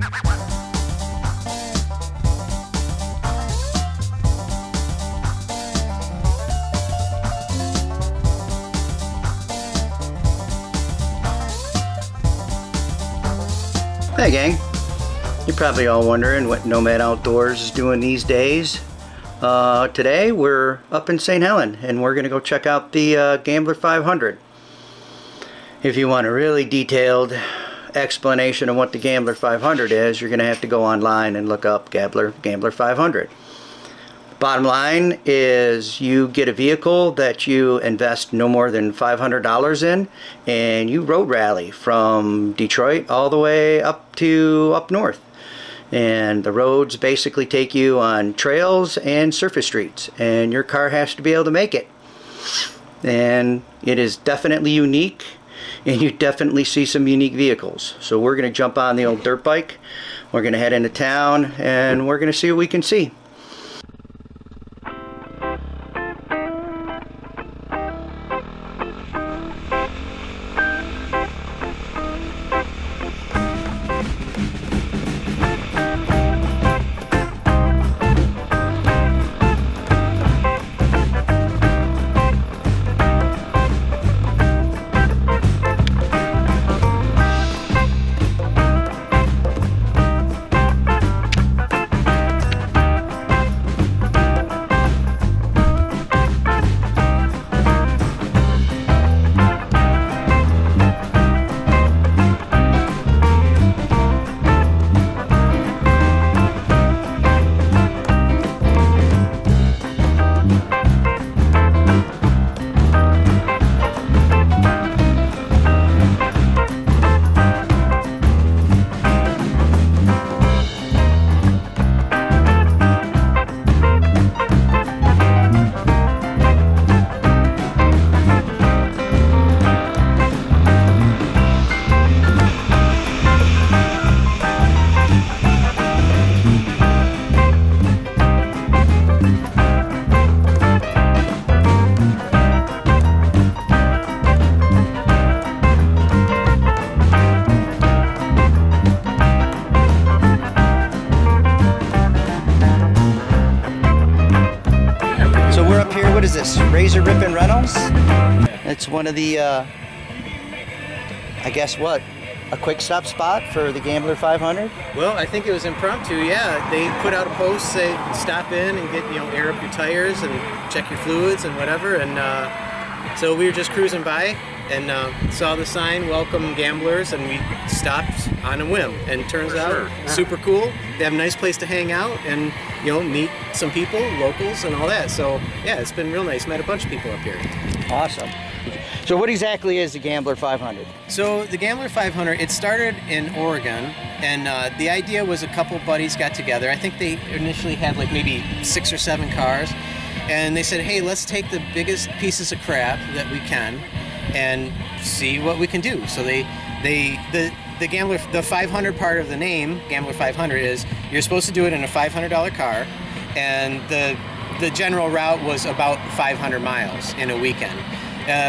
Hey gang, you're probably all wondering what Nomad Outdoors is doing these days. Today we're up in St. Helen and we're going to go check out the Gambler 500. If you want a really detailed explanation of what the Gambler 500 is, you're going to have to go online and look up Gambler 500. Bottom line is you get a vehicle that you invest no more than $500 in, and you road rally from Detroit all the way up north. And the roads basically take you on trails and surface streets, and your car has to be able to make it. And it is definitely unique, and you definitely see some unique vehicles. So we're going to jump on the old dirt bike, we're going to head into town, and we're going to see what we can see. What is this? Razor Rippin' Reynolds? It's one of the, I guess what? A quick stop spot for the Gambler 500? Well, I think it was impromptu, yeah. They put out a post, say stop in and get, air up your tires and check your fluids and whatever. And so we were just cruising by and saw the sign, welcome gamblers, and we stopped on a whim. And turns out, super cool. They have a nice place to hang out and, meet some people, locals and all that. So yeah, it's been real nice. Met a bunch of people up here. Awesome. So what exactly is the Gambler 500? So the Gambler 500, it started in Oregon, and the idea was a couple buddies got together. I think they initially had like maybe 6 or 7 cars, and they said, hey, let's take the biggest pieces of crap that we can and see what we can do. So the Gambler, the 500 part of the name, Gambler 500, is you're supposed to do it in a $500 car, and the general route was about 500 miles in a weekend.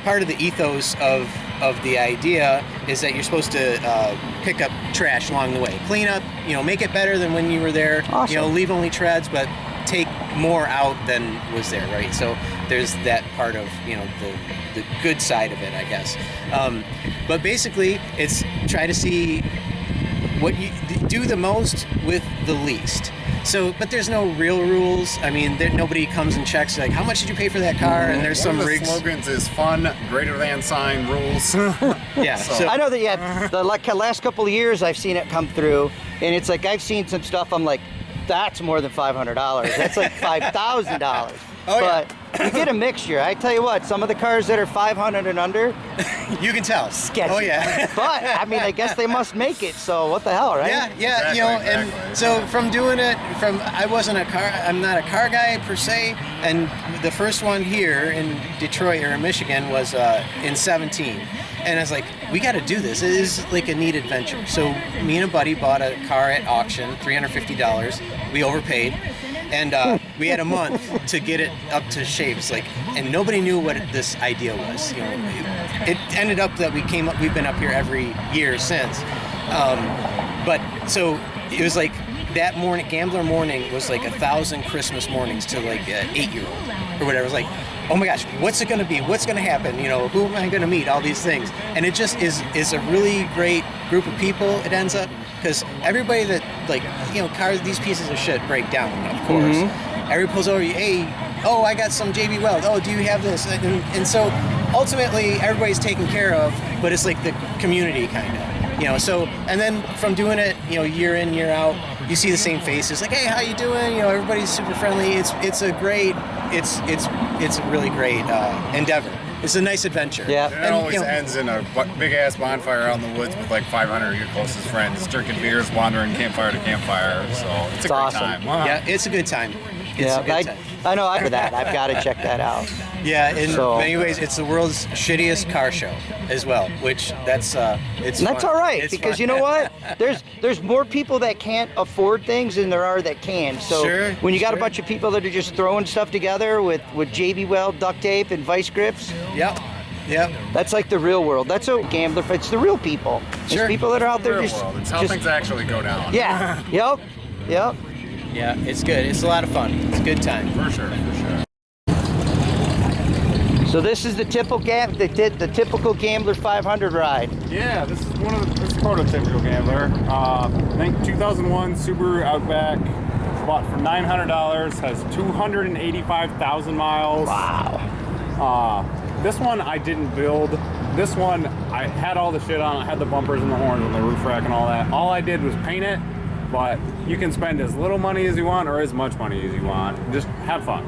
Part of the ethos of the idea is that you're supposed to pick up trash along the way, clean up, make it better than when you were there. Awesome. Leave only treads, but take more out than was there, right? So there's that part of the good side of it, I guess. But basically, it's try to see what you do the most with the least. So, but there's no real rules. I mean, nobody comes and checks like, how much did you pay for that car? And there's some rigs. One of the slogans is fun, greater than sign, rules. Yeah. So I know that, yeah, the last couple of years I've seen it come through, and it's like I've seen some stuff, I'm like, that's more than $500. That's like $5,000. Oh, but yeah. you get a mixture. I tell you what, some of the cars that are 500 and under, you can tell. Sketchy. Oh yeah. But I mean, I guess they must make it. So what the hell, right? Yeah, Exactly, and so from doing it, I'm not a car guy per se, and the first one here in Detroit or in Michigan was in 17. And I was like, we got to do this. It is like a neat adventure. So me and a buddy bought a car at auction, $350. We overpaid. And we had a month to get it up to shape. It's like, and nobody knew what this idea was. It ended up that we've been up here every year since. But so it was like that morning, gambler morning was like 1,000 Christmas mornings to like an 8-year-old or whatever. It was like, oh my gosh, what's it going to be? What's going to happen? You know, who am I going to meet? All these things. And it just is a really great group of people, it ends up, because everybody that, like, you know, cars, these pieces of shit break down, of course. Everybody pulls over, hey, oh, I got some JB Weld. Oh, do you have this? And so ultimately everybody's taken care of, but it's like the community kind of, you know. So, and then from doing it, you know, year in, year out, you see the same faces, like, hey, how you doing? You know, everybody's super friendly. It's a really great endeavor. It's a nice adventure. Yeah. And it always ends in a big ass bonfire out in the woods with like 500 of your closest friends, drinking beers, wandering campfire to campfire. So it's a great awesome. time. Yeah, it's a good time. It's a good time. I know after that. I've got to check that out. Yeah, in many ways, it's the world's shittiest car show as well, which that's it's. And that's fun. all right, It's because fun. you know what? There's more people that can't afford things than there are that can. So Sure, when you got a sure. bunch of people that are just throwing stuff together with JB Weld duct tape and vice grips, Yep. that's like the real world. That's a gambler. It's the real people. It's Sure. people that are out there Real just. world. It's how things actually go down. Yeah. Yep. Yeah, it's good. It's a lot of fun. It's a good time. For sure. So this is the typical the typical Gambler 500 ride. Yeah, this is this is prototypical gambler. I think 2001 Subaru Outback, bought for $900, has 285,000 miles. Wow. This one I didn't build. This one I had all the shit on. I had the bumpers and the horns and the roof rack and all that. All I did was paint it, but you can spend as little money as you want or as much money as you want. Just have fun.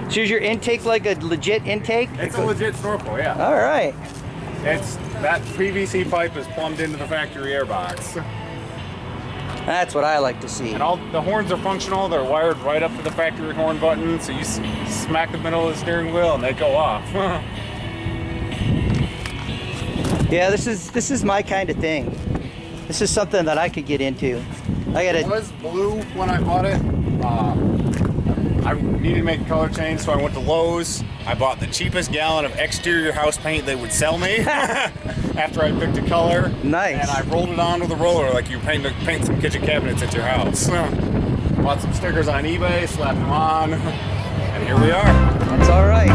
So is your intake like a legit intake? It's a legit snorkel, yeah. All right. It's that PVC pipe is plumbed into the factory airbox. That's what I like to see. And all the horns are functional. They're wired right up to the factory horn button, so you smack the middle of the steering wheel and they go off. Yeah, this is my kind of thing. This is something that I could get into. It was blue when I bought it. I needed to make a color change, so I went to Lowe's. I bought the cheapest gallon of exterior house paint they would sell me after I picked a color. Nice. And I rolled it on with a roller like you paint some kitchen cabinets at your house. Bought some stickers on eBay, slapped them on, and here we are. That's all right.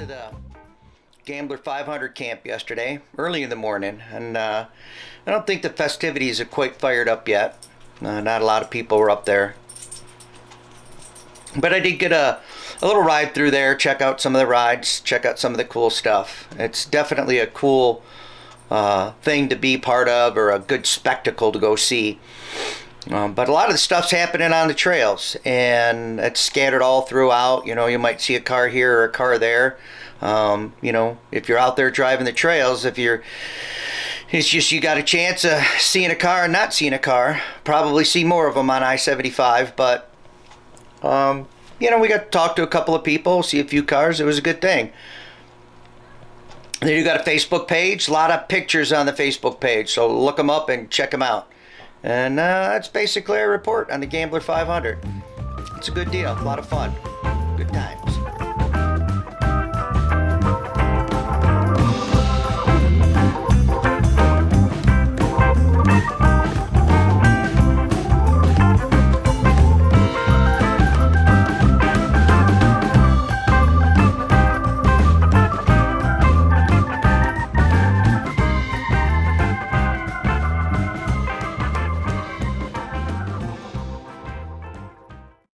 the Gambler 500 camp yesterday, early in the morning, and I don't think the festivities are quite fired up yet. Not a lot of people were up there. But I did get a little ride through there, check out some of the rides, check out some of the cool stuff. It's definitely a cool thing to be part of, or a good spectacle to go see. But a lot of the stuff's happening on the trails, and it's scattered all throughout. You know, you might see a car here or a car there. You know, if you're out there driving the trails, it's just you got a chance of seeing a car and not seeing a car. Probably see more of them on I-75, but you know, we got to talk to a couple of people, see a few cars. It was a good thing. Then you got a Facebook page, a lot of pictures on the Facebook page, so look them up and check them out. And that's basically a report on the Gambler 500. It's a good deal, a lot of fun, good time.